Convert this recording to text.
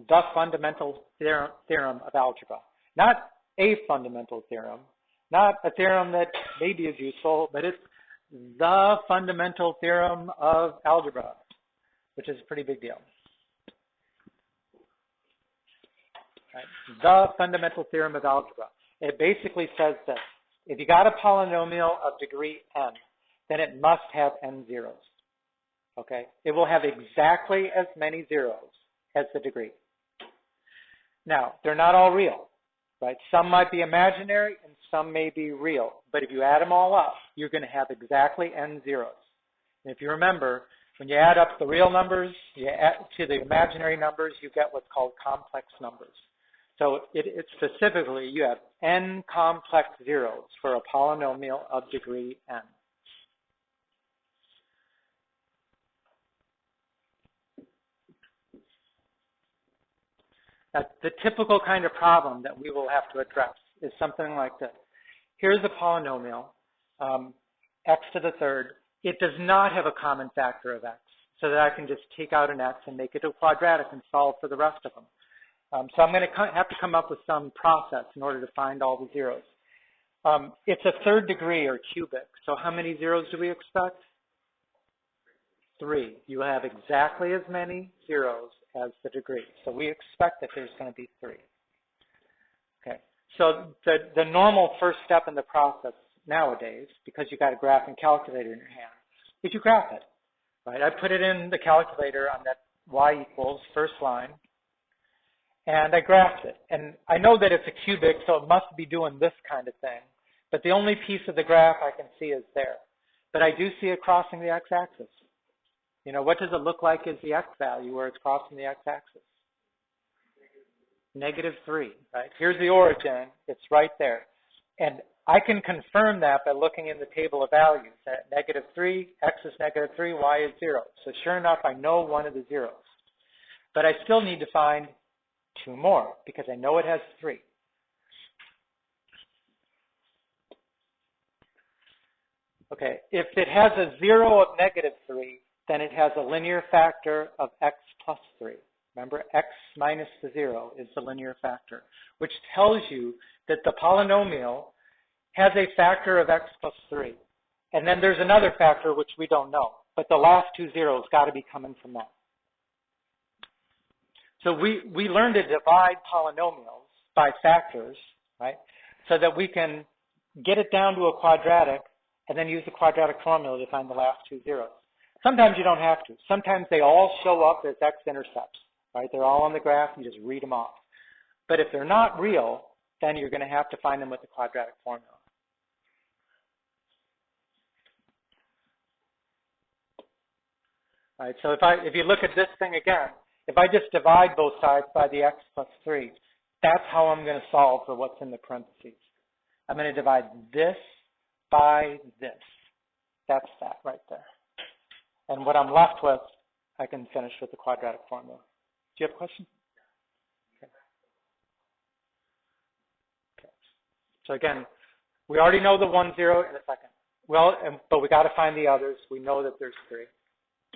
the fundamental theorem of algebra. Not a fundamental theorem, not a theorem that maybe is useful, but it's the fundamental theorem of algebra, which is a pretty big deal. Right? The fundamental theorem of algebra. It basically says this: if you got a polynomial of degree n, then it must have n zeros. Okay? It will have exactly as many zeros as the degree. Now, they're not all real, right? Some might be imaginary and some may be real. But if you add them all up, you're going to have exactly n zeros. And if you remember, when you add up the real numbers you add to the imaginary numbers, you get what's called complex numbers. So it's specifically, you have n complex zeros for a polynomial of degree n. Now, the typical kind of problem that we will have to address is something like this. Here's a polynomial, x to the third. It does not have a common factor of x, so that I can just take out an x and make it a quadratic and solve for the rest of them. So I'm going to have to come up with some process in order to find all the zeros. It's a third degree or cubic, so how many zeros do we expect? 3. You have exactly as many zeros as the degree. So we expect that there's going to be 3. Okay. So the normal first step in the process nowadays, because you got a graphing calculator in your hand, is you graph it. Right? I put it in the calculator on that y equals first line, and I graphed it. And I know that it's a cubic, so it must be doing this kind of thing. But the only piece of the graph I can see is there. But I do see it crossing the x-axis. You know, what does it look like as the x value where it's crossing the x-axis? -3, right? Here's the origin. It's right there. And I can confirm that by looking in the table of values. At -3, x is -3, y is 0. So sure enough, I know one of the zeros. But I still need to find 2 more because I know it has 3. Okay, if it has a 0 of -3, then it has a linear factor of x plus 3. Remember, x minus the 0 is the linear factor, which tells you that the polynomial has a factor of x plus 3. And then there's another factor which we don't know, but the last 2 zeros got to be coming from that. So we learn to divide polynomials by factors, right, so that we can get it down to a quadratic and then use the quadratic formula to find the last 2 zeros. Sometimes you don't have to. Sometimes they all show up as x-intercepts, right? They're all on the graph and you just read them off. But if they're not real, then you're going to have to find them with the quadratic formula. All right, so if you look at this thing again, if I just divide both sides by the x plus 3, that's how I'm going to solve for what's in the parentheses. I'm going to divide this by this. That's that right there. And what I'm left with, I can finish with the quadratic formula. Do you have a question? Okay. Okay. So again, we already know the 1 0 in a second. Well, but we got to find the others. We know that there's 3.